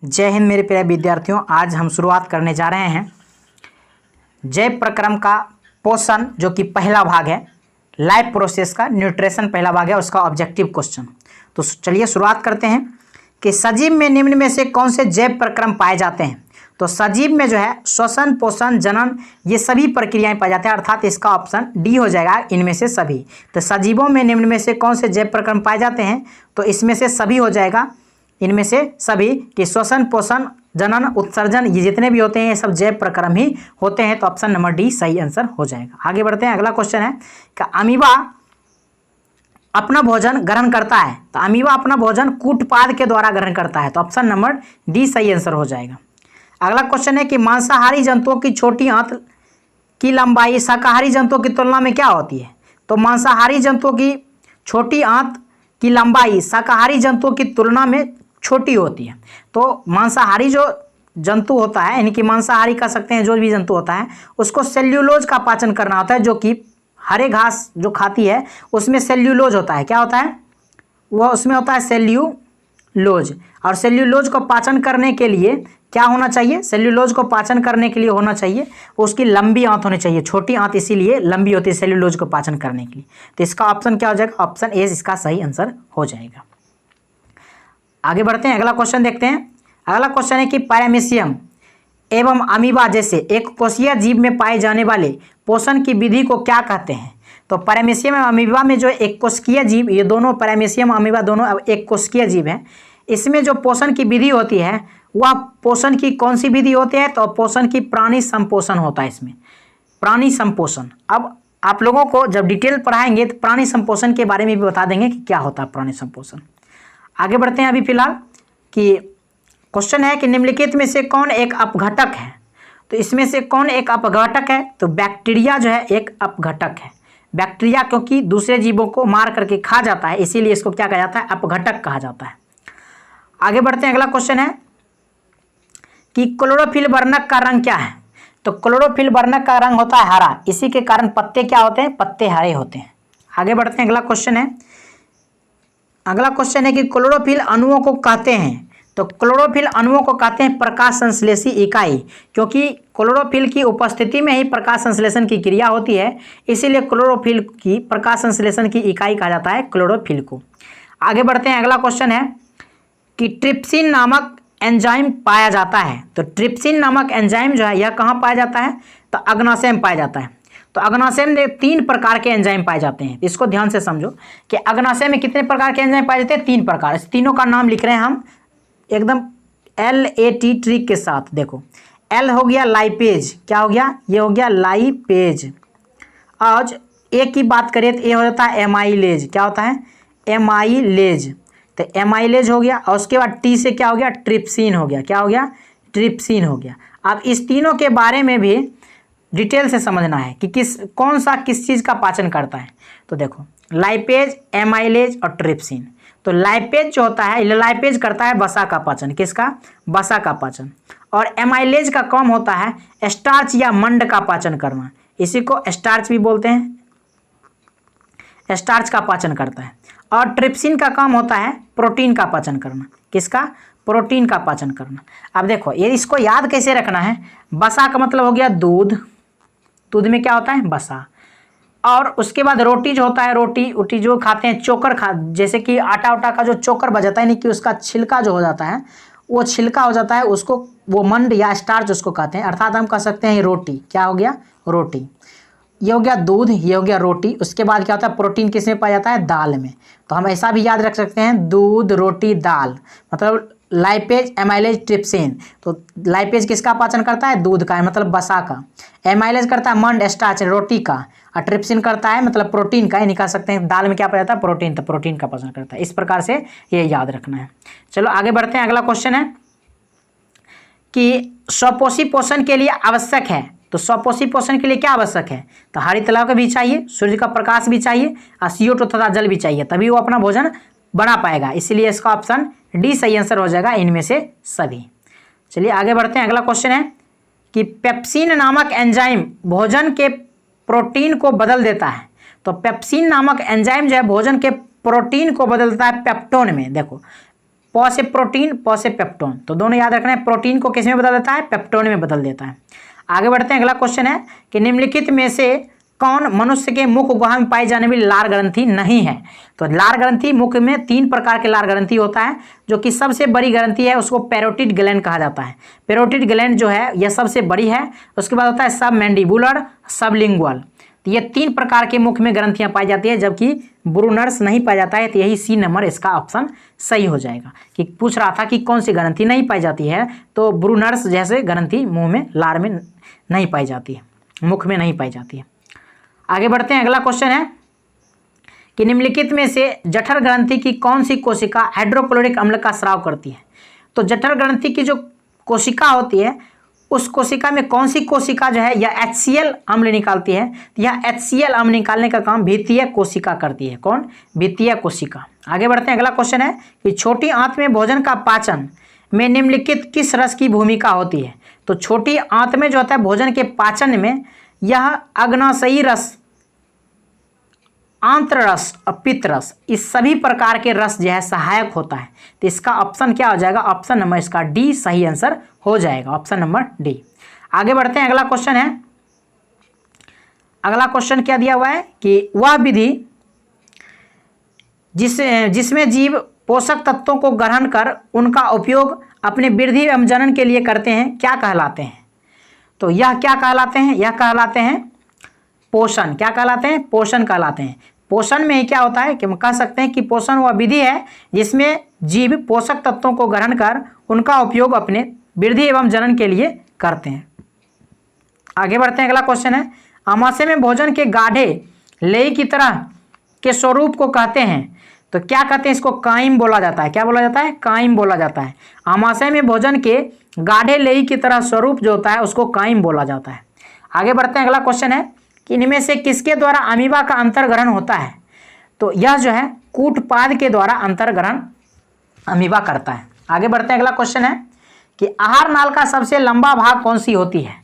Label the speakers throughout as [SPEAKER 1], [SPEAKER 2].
[SPEAKER 1] जय हिंद मेरे प्यारे विद्यार्थियों। आज हम शुरुआत करने जा रहे हैं जैव प्रक्रम का पोषण, जो कि पहला भाग है। लाइफ प्रोसेस का न्यूट्रिशन पहला भाग है, उसका ऑब्जेक्टिव क्वेश्चन। तो चलिए शुरुआत करते हैं कि सजीव में निम्न में से कौन से जैव प्रक्रम पाए जाते हैं। तो सजीव में जो है श्वसन, पोषण, जनन ये सभी प्रक्रियाएं पाई जाती हैं, अर्थात इसका ऑप्शन डी हो जाएगा, इनमें से सभी। तो सजीवों में निम्न में से कौन से जैव प्रक्रम पाए जाते हैं, तो इसमें से सभी हो जाएगा, इनमें से सभी कि श्वसन, पोषण, जनन, उत्सर्जन ये जितने भी होते हैं ये सब जैव प्रक्रम ही होते हैं। तो ऑप्शन नंबर डी सही आंसर हो जाएगा। आगे बढ़ते हैं, अगला क्वेश्चन है कि अमीबा अपना भोजन ग्रहण करता है। तो अमीबा अपना भोजन कूटपाद के द्वारा ग्रहण करता है। तो ऑप्शन नंबर डी सही आंसर हो जाएगा। अगला क्वेश्चन है कि मांसाहारी जंतुओं की छोटी आंत की लंबाई शाकाहारी जंतुओं की तुलना में क्या होती है। तो मांसाहारी जंतुओं की छोटी आंत की लंबाई शाकाहारी जंतुओं की तुलना में छोटी होती है। तो मांसाहारी जो जंतु होता है, यानी कि मांसाहारी कह सकते हैं जो भी जंतु होता है, उसको सेल्यूलोज का पाचन करना होता है, जो कि हरे घास जो खाती है उसमें सेल्यूलोज होता है। क्या होता है वह, उसमें होता है सेल्यूलोज। और सेल्यूलोज को पाचन करने के लिए क्या होना चाहिए, सेल्यूलोज को पाचन करने के लिए होना चाहिए उसकी लंबी आंत होनी चाहिए। छोटी आंत इसीलिए लंबी होती है सेल्यूलोज को पाचन करने के लिए। तो इसका ऑप्शन क्या हो जाएगा, ऑप्शन ए इसका सही आंसर हो जाएगा। आगे बढ़ते हैं, अगला क्वेश्चन देखते हैं। अगला क्वेश्चन है कि पैरामीशियम एवं अमीबा जैसे एक कोशिकीय जीव में पाए जाने वाले पोषण की विधि को क्या कहते हैं। तो पैरामीशियम एवं अमीबा में जो एक कोशिकीय जीव, ये दोनों पैरामीशियम अमीबा दोनों एक कोशिकीय जीव हैं, इसमें जो पोषण की विधि होती है वह पोषण की कौन सी विधि होती है। तो पोषण की प्राणी संपोषण होता है, इसमें प्राणी संपोषण। अब आप लोगों को जब डिटेल पढ़ाएंगे तो प्राणी संपोषण के बारे में भी बता देंगे कि क्या होता है प्राणी संपोषण। आगे बढ़ते हैं अभी फिलहाल कि क्वेश्चन है कि निम्नलिखित में से कौन एक अपघटक है। तो इसमें से कौन एक अपघटक है। तो बैक्टीरिया जो है एक अपघटक है। बैक्टीरिया क्योंकि दूसरे जीवों को मार करके खा जाता है, इसीलिए इसको क्या कहा जाता है, अपघटक कहा जाता है। आगे बढ़ते हैं, अगला क्वेश्चन है कि क्लोरोफिल वर्णक का रंग क्या है। तो क्लोरोफिल वर्णक का रंग होता है हरा, इसी के कारण पत्ते क्या होते हैं, पत्ते हरे होते हैं। आगे बढ़ते हैं, अगला क्वेश्चन है, अगला क्वेश्चन है कि क्लोरोफिल अणुओं को कहते हैं। तो क्लोरोफिल अणुओं को कहते हैं प्रकाश संश्लेषी इकाई, क्योंकि क्लोरोफिल की उपस्थिति में ही प्रकाश संश्लेषण की क्रिया होती है, इसीलिए क्लोरोफिल की प्रकाश संश्लेषण की इकाई कहा जाता है क्लोरोफिल को। आगे बढ़ते हैं, अगला क्वेश्चन है कि ट्रिप्सिन नामक एंजाइम पाया जाता है। तो ट्रिप्सिन नामक एंजाइम जो है यह कहाँ पाया जाता है, तो अग्नाशय में पाया जाता है। तो अग्नाशय में 3 प्रकार के एंजाइम पाए जाते हैं, इसको ध्यान से समझो कि अग्नाशय में कितने प्रकार के एंजाइम पाए जाते हैं, 3 प्रकार। इस तीनों का नाम लिख रहे हैं हम एकदम LAT ट्रिक के साथ। देखो, L हो गया लाइपेज, क्या हो गया, ये हो गया लाइपेज। आज ए की बात करें तो ये हो जाता है एमाइलेज। क्या होता है, एमाइलेज। तो एमाइलेज हो गया, और उसके बाद T से क्या हो गया, ट्रिप्सिन हो गया। क्या हो गया, ट्रिप्सिन हो गया। अब इस तीनों के बारे में भी डिटेल से समझना है कि कौन सा किस चीज़ का पाचन करता है। तो देखो, लाइपेज, एमाइलेज और ट्रिप्सिन। तो लाइपेज जो होता है, लाइपेज करता है वसा का पाचन, किसका, वसा का पाचन। और एमाइलेज का काम होता है स्टार्च या मंड का पाचन करना, इसी को स्टार्च भी बोलते हैं, स्टार्च का पाचन करता है। और ट्रिप्सिन का काम होता है प्रोटीन का पाचन करना, किसका, प्रोटीन का पाचन करना। अब देखो, ये इसको याद कैसे रखना है, वसा का मतलब हो गया दूध, दूध में क्या होता है, वसा। और उसके बाद रोटी जो होता है, रोटी जो खाते हैं, चोकर जैसे कि आटा उटा का जो चोकर बजाता है, यानी कि उसका छिलका जो हो जाता है, वो छिलका हो जाता है, उसको वो मंड या स्टार्च उसको कहते हैं, अर्थात हम कह सकते हैं रोटी। क्या हो गया, रोटी। ये हो गया दूध, ये हो गया रोटी। उसके बाद क्या होता है, प्रोटीन किस में पाया जाता है, दाल में। तो हम ऐसा भी याद रख सकते हैं, दूध, रोटी, दाल, मतलब लाइपेज, एमाइलेज, ट्रिप्सिन। तो लाइपेज किसका पाचन करता है, दूध का, मतलब वसा का। एमाइलेज करता है मंड, स्टार्च, रोटी का। और ट्रिप्सिन करता है मतलब प्रोटीन का, यानी कह सकते हैं दाल में क्या पाया जाता है, प्रोटीन। तो प्रोटीन का पाचन करता है। इस प्रकार से ये याद रखना है। चलो आगे बढ़ते हैं, अगला क्वेश्चन है कि स्वपोषी पोषण के लिए आवश्यक है। तो स्वपोषी पोषण के लिए क्या आवश्यक है, तो हरी तलाव का भी चाहिए, सूर्य का प्रकाश भी चाहिए, और CO2 तथा जल भी चाहिए, तभी वो अपना भोजन बना पाएगा। इसलिए इसका ऑप्शन डी सही आंसर हो जाएगा, इनमें से सभी। चलिए आगे बढ़ते हैं, अगला क्वेश्चन है कि पेप्सिन नामक एंजाइम भोजन के प्रोटीन को बदल देता है। तो पेप्सिन नामक एंजाइम जो है भोजन के प्रोटीन को बदलता है पेप्टोन में। देखो, पौ से प्रोटीन, पौ से पेप्टोन, तो दोनों याद रखना है। प्रोटीन को किस में बदल देता है? पेप्टोन में बदल देता है। आगे बढ़ते हैं, अगला क्वेश्चन है कि निम्नलिखित में से कौन मनुष्य के मुख गुहा में पाई जाने वाली लार ग्रंथि नहीं है? तो लार ग्रंथि मुख में 3 प्रकार के लार ग्रंथि होता है। जो कि सबसे बड़ी ग्रंथि है उसको पैरोटिड ग्लैंड कहा जाता है। पैरोटिड ग्लैंड जो है यह सबसे बड़ी है। उसके बाद होता है सब मैंडिबुलर, सबलिंगुअल। तो ये 3 प्रकार के मुख में ग्रंथियां पाई जाती है, जबकि ब्रूनर्स नहीं पाया जाता है। तो यही सी नंबर इसका ऑप्शन सही हो जाएगा। कि पूछ रहा था कि कौन सी ग्रंथि नहीं पाई जाती है, तो ब्रूनर्स जैसे ग्रंथि मुंह में, लार में नहीं पाई जाती है, मुख में नहीं पाई जाती है। आगे बढ़ते हैं, अगला क्वेश्चन है कि निम्नलिखित में से जठर ग्रंथि की कौन सी कोशिका हाइड्रोक्लोरिक अम्ल का स्राव करती है? तो जठर ग्रंथि की जो कोशिका होती है उस कोशिका में कौन सी कोशिका जो है यह HCl अम्ल निकालती है? यह HCl अम्ल निकालने का काम भित्तीय कोशिका करती है। कौन? भित्तीय कोशिका। आगे बढ़ते हैं, अगला क्वेश्चन है कि छोटी आंत में भोजन का पाचन में निम्नलिखित किस रस की भूमिका होती है? तो छोटी आंत में जो होता है भोजन के पाचन में यह अग्नाशयी रस, आंत्र रस और पित्त रस, इस सभी प्रकार के रस जो है सहायक होता है। तो इसका ऑप्शन क्या हो जाएगा? ऑप्शन नंबर इसका डी सही आंसर हो जाएगा, ऑप्शन नंबर डी। आगे बढ़ते हैं, अगला क्वेश्चन है, अगला क्वेश्चन क्या दिया हुआ है कि वह विधि जिसमें जीव पोषक तत्वों को ग्रहण कर उनका उपयोग अपने वृद्धि एवं जनन के लिए करते हैं क्या कहलाते हैं? तो यह क्या कहलाते हैं? यह कहलाते हैं पोषण। क्या कहलाते हैं? पोषण कहलाते हैं। पोषण में क्या होता है कि हम कह सकते हैं कि पोषण वह विधि है जिसमें जीव पोषक तत्वों को ग्रहण कर उनका उपयोग अपने वृद्धि एवं जनन के लिए करते हैं। आगे बढ़ते हैं, अगला क्वेश्चन है, आमाशय में भोजन के गाढ़े लेई की तरह के स्वरूप को कहते हैं तो क्या कहते हैं? इसको काइम बोला जाता है। क्या बोला जाता है? काइम बोला जाता है। आमाशय में भोजन के गाढ़े लेई की तरह स्वरूप जो होता है उसको काइम बोला जाता है। आगे बढ़ते हैं, अगला क्वेश्चन है कि इनमें से किसके द्वारा अमीबा का अंतर्ग्रहण होता है? तो यह जो है कूटपाद के द्वारा अंतर्ग्रहण अमीबा करता है। आगे बढ़ते हैं, अगला क्वेश्चन है कि आहार नाल का सबसे लंबा भाग कौन सी होती है?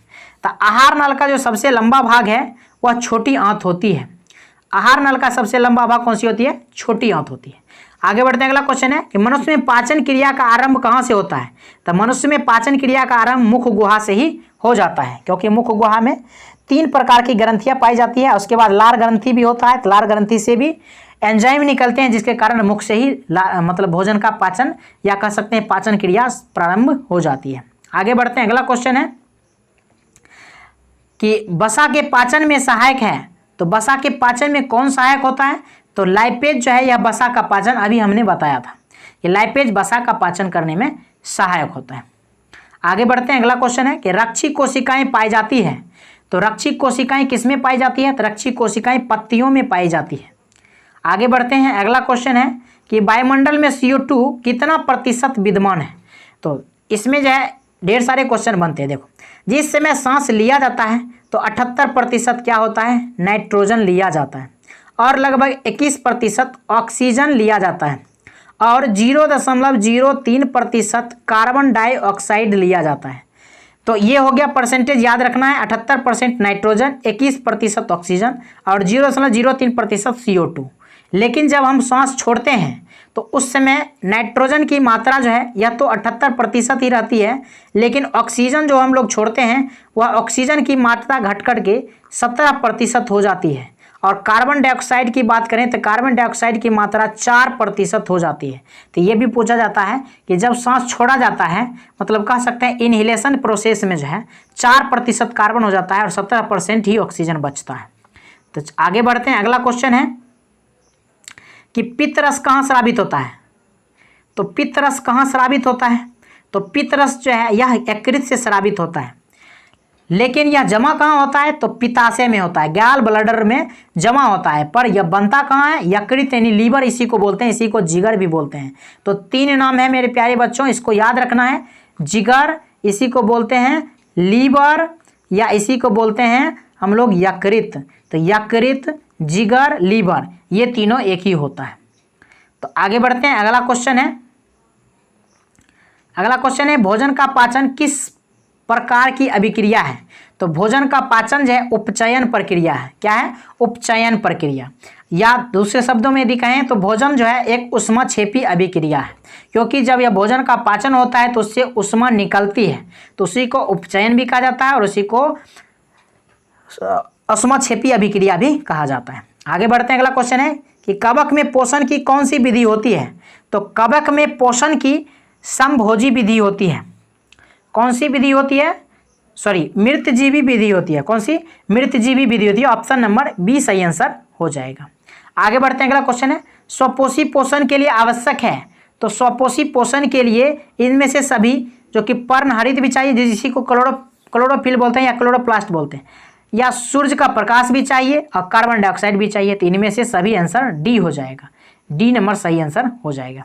[SPEAKER 1] तो आहार नाल का जो सबसे लंबा भाग है वह छोटी आंत होती है। आहार नल का सबसे लंबा भाग कौन सी होती है? छोटी आंत होती है। आगे बढ़ते हैं, अगला क्वेश्चन है कि मनुष्य में पाचन क्रिया का आरंभ कहाँ से होता है? तो मनुष्य में पाचन क्रिया का आरंभ मुख गुहा से ही हो जाता है, क्योंकि मुख गुहा में 3 प्रकार की ग्रंथियां पाई जाती है। उसके बाद लार ग्रंथि भी होता है, तो लार ग्रंथि से भी एंजाइम निकलते हैं जिसके कारण मुख से ही मतलब भोजन का पाचन या कह सकते हैं पाचन क्रिया प्रारंभ हो जाती है। आगे बढ़ते हैं, अगला क्वेश्चन है कि वसा के पाचन में सहायक है। तो वसा के पाचन में कौन सहायक होता है? तो लाइपेज जो है यह वसा का पाचन, अभी हमने बताया था ये लाइपेज वसा का पाचन करने में सहायक होता है। आगे बढ़ते हैं, अगला क्वेश्चन है कि रक्षी कोशिकाएं पाई जाती है। तो रक्षी कोशिकाएं किसमें पाई जाती है? तो रक्षी कोशिकाएं पत्तियों में पाई जाती है। आगे बढ़ते हैं, अगला क्वेश्चन है कि वायुमंडल में CO2 कितना प्रतिशत विद्यमान है? तो इसमें जो है ढेर सारे क्वेश्चन बनते हैं। देखो, जिस समय सांस लिया जाता है तो 78% क्या होता है? नाइट्रोजन लिया जाता है, और लगभग 21% ऑक्सीजन लिया जाता है, और 0.03% कार्बन डाइऑक्साइड लिया जाता है। तो ये हो गया परसेंटेज, याद रखना है। 78% नाइट्रोजन, 21% ऑक्सीजन और 0.03% CO2। लेकिन जब हम सांस छोड़ते हैं तो उस समय नाइट्रोजन की मात्रा जो है यह तो 78% ही रहती है, लेकिन ऑक्सीजन जो हम लोग छोड़ते हैं वह ऑक्सीजन की मात्रा घट कर के 17% हो जाती है। और कार्बन डाइऑक्साइड की बात करें तो कार्बन डाइऑक्साइड की मात्रा 4% हो जाती है। तो ये भी पूछा जाता है कि जब सांस छोड़ा जाता है, मतलब कह सकते हैं इनहेलेशन प्रोसेस में जो है 4% कार्बन हो जाता है और 17% ही ऑक्सीजन बचता है। तो आगे बढ़ते हैं, अगला क्वेश्चन है कि पित्तरस कहाँ स्रावित होता है? तो पित्तरस कहाँ स्रावित होता है? तो पित्तरस जो है यह यकृत से स्रावित होता है, लेकिन यह जमा कहाँ होता है? तो पित्ताशय में होता है, गॉल ब्लैडर में जमा होता है। पर यह बनता कहाँ है? यकृत यानी लीवर इसी को बोलते हैं, इसी को जिगर भी बोलते हैं। तो 3 नाम है मेरे प्यारे बच्चों, इसको याद रखना है। जिगर, इसी को बोलते हैं लीवर, या इसी को बोलते हैं हम लोग यकृत। तो यकृत, जिगर, लीवर, ये तीनों एक ही होता है। तो आगे बढ़ते हैं, अगला क्वेश्चन है, अगला क्वेश्चन है भोजन का पाचन किस प्रकार की अभिक्रिया है? तो भोजन का पाचन जो है उपचयन प्रक्रिया है। क्या है? उपचयन प्रक्रिया, या दूसरे शब्दों में यदि कहें तो भोजन जो है एक ऊष्माक्षेपी अभिक्रिया है, क्योंकि जब यह भोजन का पाचन होता है तो उससे ऊष्मा निकलती है, तो उसी को उपचयन भी कहा जाता है और उसी को ऊष्माक्षेपी अभिक्रिया भी कहा जाता है। आगे बढ़ते हैं। अगला क्वेश्चन है कि कवक में पोषण की कौन सी विधि होती है? तो कवक में पोषण की समभोजी विधि होती है। कौन सी विधि होती है? मृतजीवी विधि होती है। कौन सी? मृतजीवी विधि होती है। ऑप्शन नंबर बी सही आंसर हो जाएगा। आगे बढ़ते हैं। अगला क्वेश्चन है स्वपोषी पोषण के लिए आवश्यक है। तो स्वपोषी पोषण के लिए इनमें से सभी, जो कि पर्णहरित भी चाहिए जिसी को क्लोरोफिल बोलते हैं या क्लोरोप्लास्ट बोलते हैं, या सूर्य का प्रकाश भी चाहिए और कार्बन डाइऑक्साइड भी चाहिए। तो इनमें से सभी आंसर डी हो जाएगा। डी नंबर सही आंसर हो जाएगा।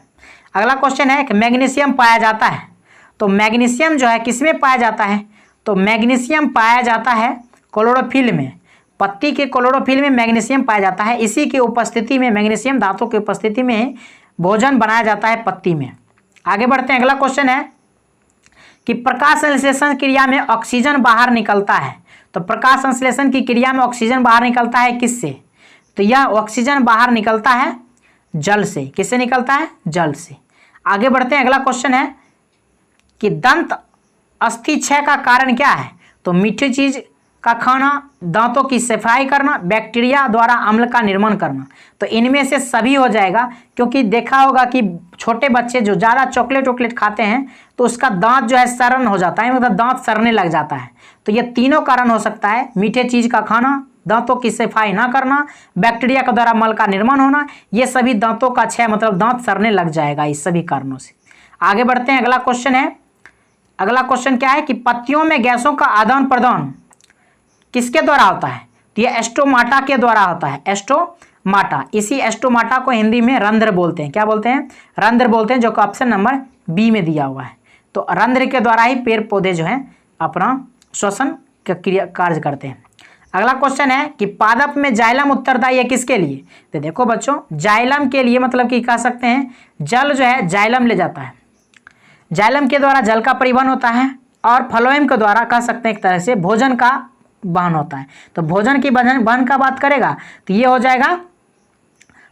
[SPEAKER 1] अगला क्वेश्चन है कि मैग्नीशियम पाया जाता है। तो मैग्नीशियम जो है किसमें पाया जाता है? तो मैग्नीशियम पाया जाता है क्लोरोफिल में। पत्ती के क्लोरोफिल में मैग्नीशियम पाया जाता है। इसी की उपस्थिति में, मैग्नीशियम धातु की उपस्थिति में भोजन बनाया जाता है पत्ती में। आगे बढ़ते हैं। अगला क्वेश्चन है कि प्रकाश संश्लेषण क्रिया में ऑक्सीजन बाहर निकलता है। तो प्रकाश संश्लेषण की क्रिया में ऑक्सीजन बाहर निकलता है किससे? तो यह ऑक्सीजन बाहर निकलता है जल से। किससे निकलता है? जल से। आगे बढ़ते हैं। अगला क्वेश्चन है कि दंत अस्थि क्षय का कारण क्या है? तो मीठी चीज का खाना, दांतों की सफाई करना, बैक्टीरिया द्वारा अम्ल का निर्माण करना। तो इनमें से सभी हो जाएगा, क्योंकि देखा होगा कि छोटे बच्चे जो ज़्यादा चॉकलेट खाते हैं तो उसका दांत जो है सड़न हो जाता है, मतलब दांत सड़ने लग जाता है। तो ये तीनों कारण हो सकता है, मीठे चीज़ का खाना, दांतों की सफाई ना करना, बैक्टीरिया के द्वारा मल का निर्माण होना, ये सभी दांतों का क्षय मतलब दांत सड़ने लग जाएगा इस सभी कारणों से। आगे बढ़ते हैं। अगला क्वेश्चन है, अगला क्वेश्चन क्या है कि पत्तियों में गैसों का आदान प्रदान किसके द्वारा होता है? तो ये एस्टोमाटा के द्वारा होता है। एस्टोमाटा, इसी एस्टोमाटा को हिंदी में रंध्र बोलते हैं। क्या बोलते हैं? रंध्र बोलते हैं, जो कि ऑप्शन नंबर बी में दिया हुआ है। तो रंध्र के द्वारा ही पेड़ पौधे जो हैं अपना श्वसन का क्रिया कार्य करते हैं। अगला क्वेश्चन है कि पादप में जाइलम उत्तरदायी है किसके लिए? तो देखो बच्चों, जाइलम के लिए मतलब कि कह सकते हैं जल जो है जाइलम ले जाता है। जाइलम के द्वारा जल का परिवहन होता है और फ्लोएम के द्वारा कह सकते हैं एक तरह से भोजन का वहन होता है। तो भोजन की वहन का बात करेगा तो ये हो जाएगा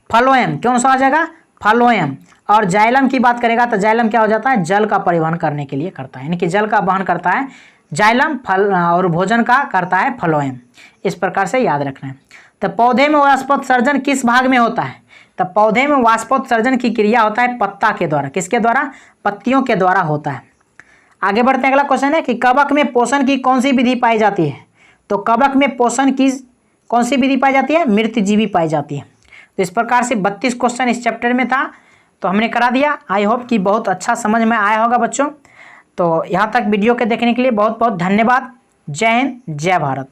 [SPEAKER 1] फ्लोएम। कौन सा हो जाएगा? फ्लोएम। और जाइलम की बात करेगा तो जाइलम क्या हो जाता है? जल का परिवहन करने के लिए करता है, यानी कि जल का वहन करता है जाइलम, फल और भोजन का करता है फ्लोएम। इस प्रकार से याद रखना है। तो पौधे में वाष्पोत्सर्जन किस भाग में होता है? तो पौधे में वाष्पोत्सर्जन की क्रिया होता है पत्ता के द्वारा। किसके द्वारा? पत्तियों के द्वारा होता है। आगे बढ़ते हैं। अगला क्वेश्चन है कि कवक में पोषण की कौन सी विधि पाई जाती है? तो कवक में पोषण की कौन सी विधि पाई जाती है? मृतजीवी पाई जाती है। तो इस प्रकार से 32 क्वेश्चन इस चैप्टर में था, तो हमने करा दिया। आई होप कि बहुत अच्छा समझ में आया होगा बच्चों। तो यहाँ तक वीडियो के देखने के लिए बहुत बहुत धन्यवाद। जय हिंद, जय भारत।